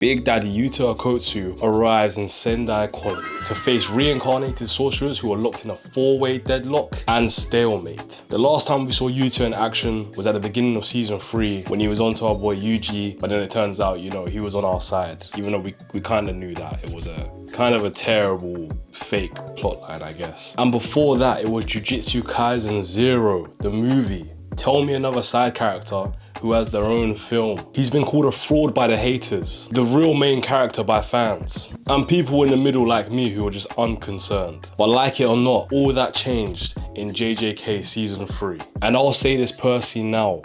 Big Daddy Yuta Okkotsu arrives in Sendai Colony to face reincarnated sorcerers who are locked in a four-way deadlock and stalemate. The last time we saw Yuta in action was at the beginning of season 3 when he was onto our boy Yuji, but then it turns out, he was on our side, even though we kind of knew that it was a kind of a terrible fake plotline, I guess. And before that, it was Jujutsu Kaisen 0, the movie. Tell me another side character who has their own film. He's been called a fraud by the haters, the real main character by fans, and people in the middle like me who are just unconcerned. But like it or not, all that changed in JJK season 3. And I'll say this personally now,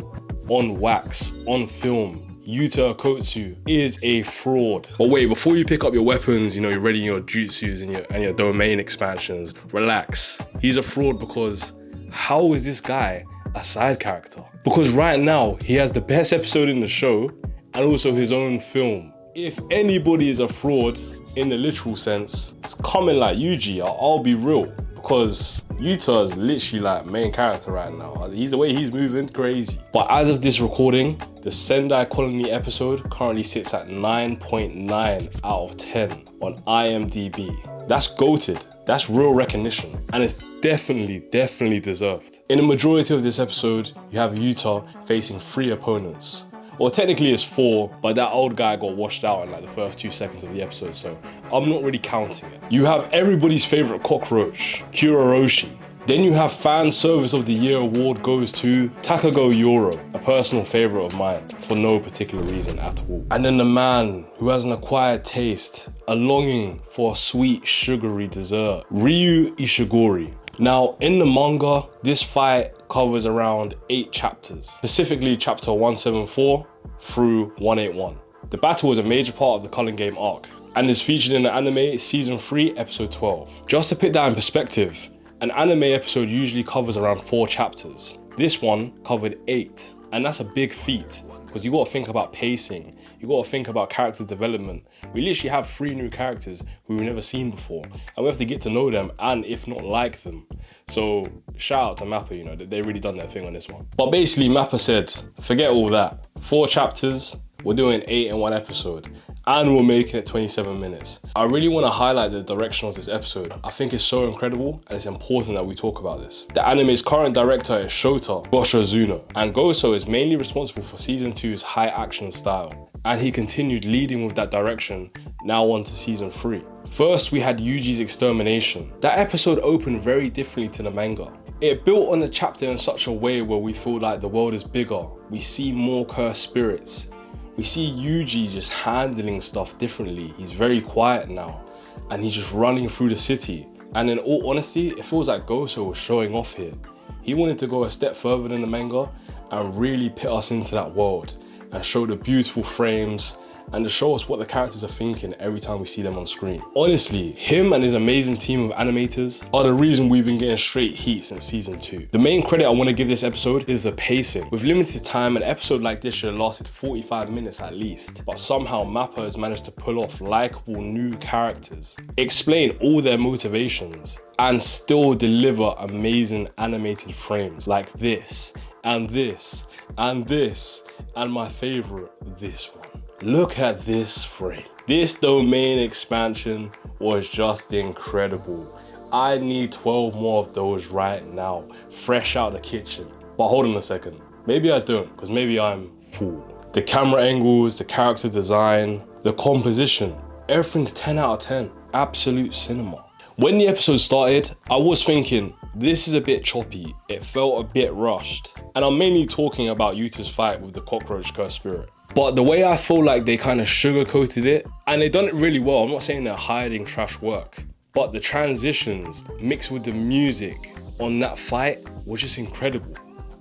on wax, on film, Yuta Okkotsu is a fraud. But wait, before you pick up your weapons, you're ready in your jutsus and your domain expansions, relax. He's a fraud because how is this guy a side character? Because right now, he has the best episode in the show and also his own film. If anybody is a fraud in the literal sense, it's coming like Yuji, I'll be real. Because Yuta is literally like main character right now. The way he's moving, crazy. But as of this recording, the Sendai Colony episode currently sits at 9.9 out of 10 on IMDb. That's goated. That's real recognition, and it's definitely deserved. In the majority of this episode, you have Yuta facing 3 opponents. Well, technically it's 4, but that old guy got washed out in like the first 2 seconds of the episode, so I'm not really counting it. You have everybody's favorite cockroach, Kuroroshi. Then you have Fan Service of the Year award goes to Takago Yoro, a personal favorite of mine for no particular reason at all. And then the man who has an acquired taste, a longing for a sweet sugary dessert, Ryu Ishiguro. Now in the manga, this fight covers around 8 chapters, specifically chapter 174 through 181. The battle is a major part of the Culling Game arc and is featured in the anime season 3 episode 12. Just to put that in perspective, an anime episode usually covers around 4 chapters. This one covered 8, and that's a big feat because you gotta think about pacing, you gotta think about character development. We literally have 3 new characters who we've never seen before, and we have to get to know them and if not like them. So shout out to Mappa, they really done their thing on this one. But basically Mappa said, forget all that. 4 chapters, we're doing 8 in one episode. And we're making it 27 minutes. I really want to highlight the direction of this episode. I think it's so incredible and it's important that we talk about this. The anime's current director is Shota Goshozuno, and Goso is mainly responsible for season 2's high action style. And he continued leading with that direction, now on to season 3. First, we had Yuji's extermination. That episode opened very differently to the manga. It built on the chapter in such a way where we feel like the world is bigger. We see more cursed spirits. We see Yuji just handling stuff differently. He's very quiet now and he's just running through the city. And in all honesty, it feels like Goso was showing off here. He wanted to go a step further than the manga and really put us into that world and show the beautiful frames and to show us what the characters are thinking every time we see them on screen. Honestly, him and his amazing team of animators are the reason we've been getting straight heat since season 2. The main credit I want to give this episode is the pacing. With limited time, an episode like this should have lasted 45 minutes at least, but somehow Mappa has managed to pull off likable new characters, explain all their motivations, and still deliver amazing animated frames like this, and this, and this, and my favorite, this one. Look at this frame. This domain expansion was just incredible. I need 12 more of those right now, fresh out the kitchen. But hold on a second, maybe I don't, because maybe I'm full. The camera angles, the character design, the composition, everything's 10 out of 10, absolute cinema. When the episode started, I was thinking, this is a bit choppy, it felt a bit rushed. And I'm mainly talking about Yuta's fight with the cockroach cursed spirit. But the way I feel like they kind of sugarcoated it, and they done it really well. I'm not saying they're hiding trash work, but the transitions mixed with the music on that fight was just incredible.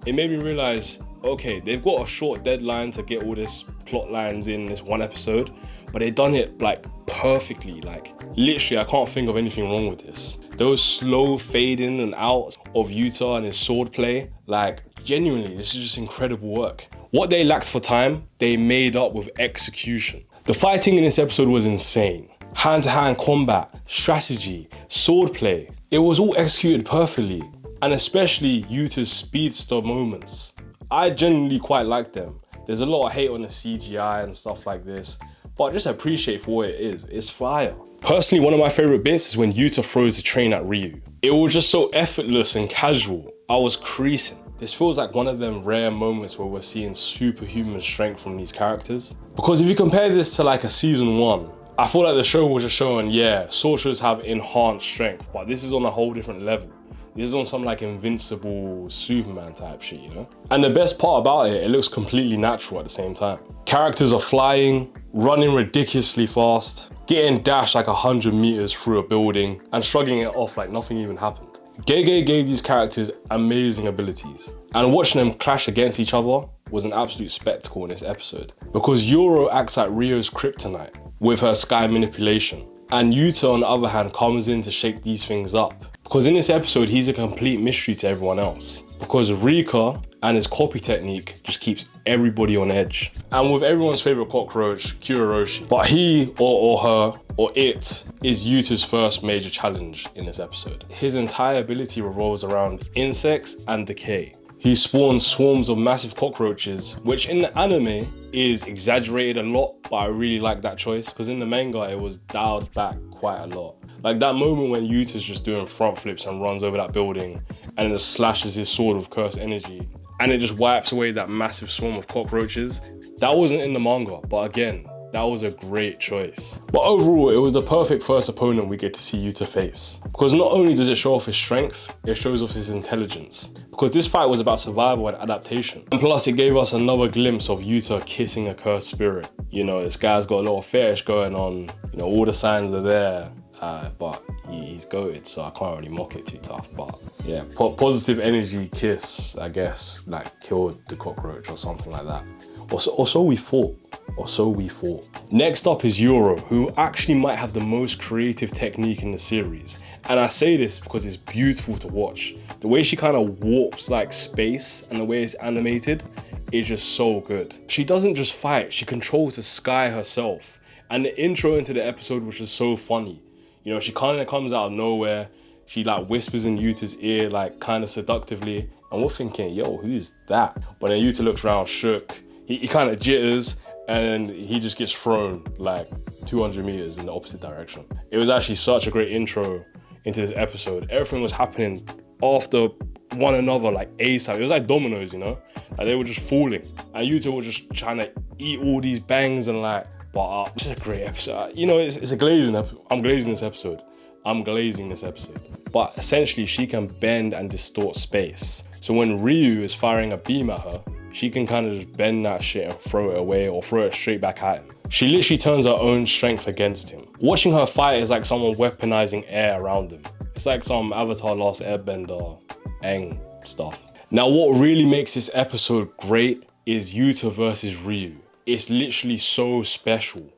It made me realize, okay, they've got a short deadline to get all this plot lines in this one episode, but they done it like perfectly. Like literally, I can't think of anything wrong with this. Those slow fade in and out of Yuta and his sword play, like genuinely, this is just incredible work. What they lacked for time, they made up with execution. The fighting in this episode was insane. Hand-to-hand combat, strategy, swordplay. It was all executed perfectly, and especially Yuta's speedster moments. I genuinely quite like them. There's a lot of hate on the CGI and stuff like this, but just appreciate for what it is. It's fire. Personally, one of my favorite bits is when Yuta throws the train at Ryu. It was just so effortless and casual. I was creasing. This feels like one of them rare moments where we're seeing superhuman strength from these characters. Because if you compare this to like a season 1, I feel like the show was just showing, yeah, sorcerers have enhanced strength, but this is on a whole different level. This is on some like invincible Superman type shit, you know? And the best part about it, it looks completely natural at the same time. Characters are flying, running ridiculously fast, getting dashed like 100 meters through a building, and shrugging it off like nothing even happened. Gege gave these characters amazing abilities, and watching them clash against each other was an absolute spectacle in this episode. Because Yoro acts like Ryo's kryptonite with her sky manipulation, and Yuta on the other hand comes in to shake these things up. Because in this episode, he's a complete mystery to everyone else. Because Rika and his copy technique just keeps everybody on edge. And with everyone's favorite cockroach, Kuroshi. But he or her or it is Yuta's first major challenge in this episode. His entire ability revolves around insects and decay. He spawns swarms of massive cockroaches, which in the anime is exaggerated a lot, but I really like that choice because in the manga it was dialed back quite a lot. Like that moment when Yuta's just doing front flips and runs over that building and then just slashes his sword with cursed energy and it just wipes away that massive swarm of cockroaches. That wasn't in the manga, but again, that was a great choice. But overall, it was the perfect first opponent we get to see Yuta face. Because not only does it show off his strength, it shows off his intelligence. Because this fight was about survival and adaptation. And plus, it gave us another glimpse of Yuta kissing a cursed spirit. You know, this guy's got a little fetish going on. You know, all the signs are there. But he's goated, so I can't really mock it too tough. But yeah, positive energy kiss, I guess, like killed the cockroach or something like that. Or so we thought. Next up is Yoro, who actually might have the most creative technique in the series. And I say this because it's beautiful to watch. The way she kind of warps like space and the way it's animated is just so good. She doesn't just fight, she controls the sky herself. And the intro into the episode was just so funny. You know, she kind of comes out of nowhere. She like whispers in Yuta's ear, like kind of seductively. And we're thinking, yo, who's that? But then Yuta looks around shook. He kind of jitters and he just gets thrown like 200 meters in the opposite direction. It was actually such a great intro into this episode. Everything was happening after one another like ASAP. It was like dominoes, you know? Like they were just falling. And Yuta was just trying to eat all these bangs and like, but it's a great episode. You know, it's a glazing episode. I'm glazing this episode. But essentially she can bend and distort space. So when Ryu is firing a beam at her, she can kind of just bend that shit and throw it away or throw it straight back at him. She literally turns her own strength against him. Watching her fight is like someone weaponizing air around him. It's like some Avatar Last Airbender Aang stuff. Now what really makes this episode great is Yuta versus Ryu. It's literally so special.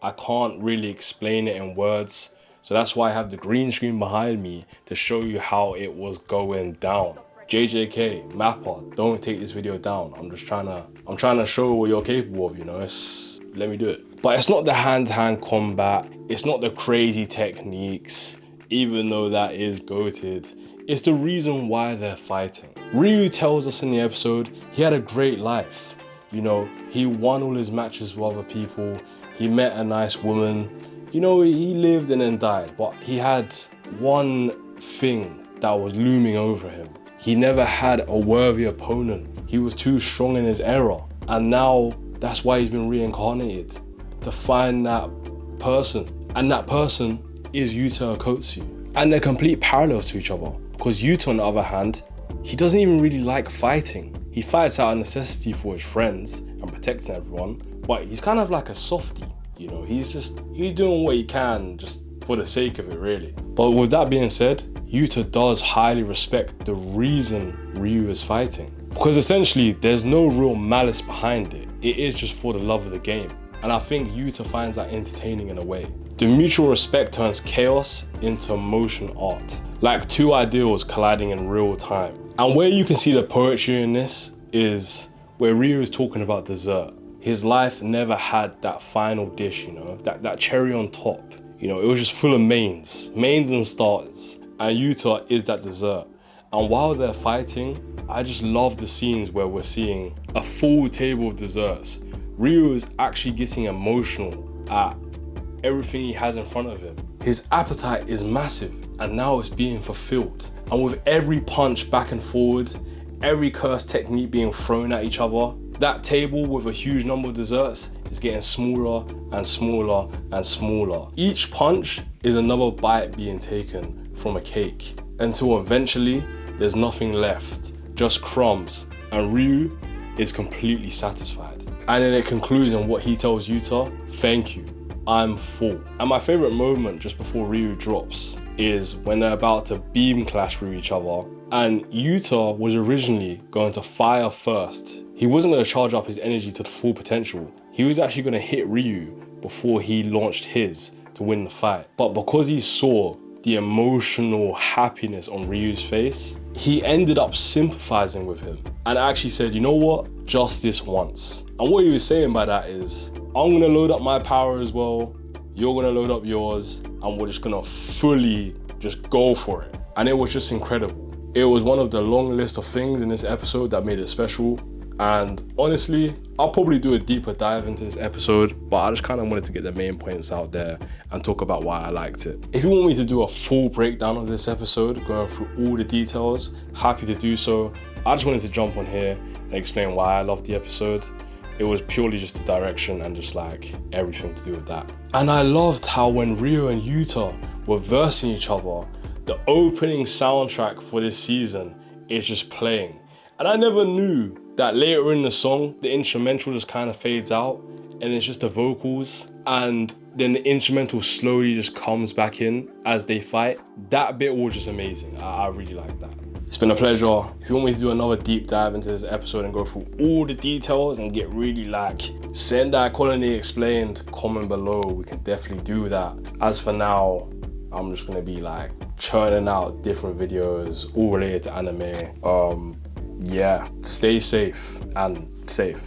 I can't really explain it in words. So that's why I have the green screen behind me to show you how it was going down. JJK, Mappa, don't take this video down. I'm trying to show what you're capable of, you know, let me do it. But it's not the hand-to-hand combat, it's not the crazy techniques, even though that is goated. It's the reason why they're fighting. Ryu tells us in the episode, he had a great life. You know, he won all his matches with other people, he met a nice woman, you know, he lived and then died, but he had one thing that was looming over him. He never had a worthy opponent. He was too strong in his era. And now that's why he's been reincarnated, to find that person. And that person is Yuta Okkotsu. And they're complete parallels to each other. Because Yuta, on the other hand, he doesn't even really like fighting. He fights out of necessity for his friends and protecting everyone, but he's kind of like a softie, you know, he's doing what he can just for the sake of it, really. But with that being said, Yuta does highly respect the reason Ryu is fighting. Because essentially, there's no real malice behind it. It is just for the love of the game. And I think Yuta finds that entertaining in a way. The mutual respect turns chaos into motion art, like two ideals colliding in real time. And where you can see the poetry in this is where Ryu is talking about dessert. His life never had that final dish, you know, that cherry on top. You know, it was just full of mains and starters. And Yuta is that dessert. And while they're fighting, I just love the scenes where we're seeing a full table of desserts. Ryu is actually getting emotional at everything he has in front of him. His appetite is massive, and now it's being fulfilled. And with every punch back and forward, every curse technique being thrown at each other, that table with a huge number of desserts is getting smaller and smaller and smaller. Each punch is another bite being taken from a cake, until eventually there's nothing left, just crumbs, and Ryu is completely satisfied. And then it concludes in what he tells Yuta, "Thank you, I'm full." And my favorite moment just before Ryu drops is when they're about to beam clash with each other, and Yuta was originally going to fire first. He wasn't going to charge up his energy to the full potential. He was actually going to hit Ryu before he launched his to win the fight. But because he saw the emotional happiness on Ryu's face, he ended up sympathizing with him and actually said, "You know what? Just this once." And what he was saying by that is, I'm gonna load up my power as well, you're gonna load up yours, and we're just gonna fully just go for it. And it was just incredible. It was one of the long list of things in this episode that made it special. And honestly, I'll probably do a deeper dive into this episode, but I just kind of wanted to get the main points out there and talk about why I liked it. If you want me to do a full breakdown of this episode, going through all the details, happy to do so. I just wanted to jump on here and explain why I loved the episode. It was purely just the direction and just like everything to do with that. And I loved how when Ryu and Yuta were versing each other, the opening soundtrack for this season is just playing. And I never knew that later in the song, the instrumental just kind of fades out and it's just the vocals, and then the instrumental slowly just comes back in as they fight. That bit was just amazing. I really like that. It's been a pleasure. If you want me to do another deep dive into this episode and go through all the details and get really like Sendai Colony explained, comment below. We can definitely do that. As for now, I'm just gonna be like churning out different videos all related to anime. Yeah, stay safe and safe.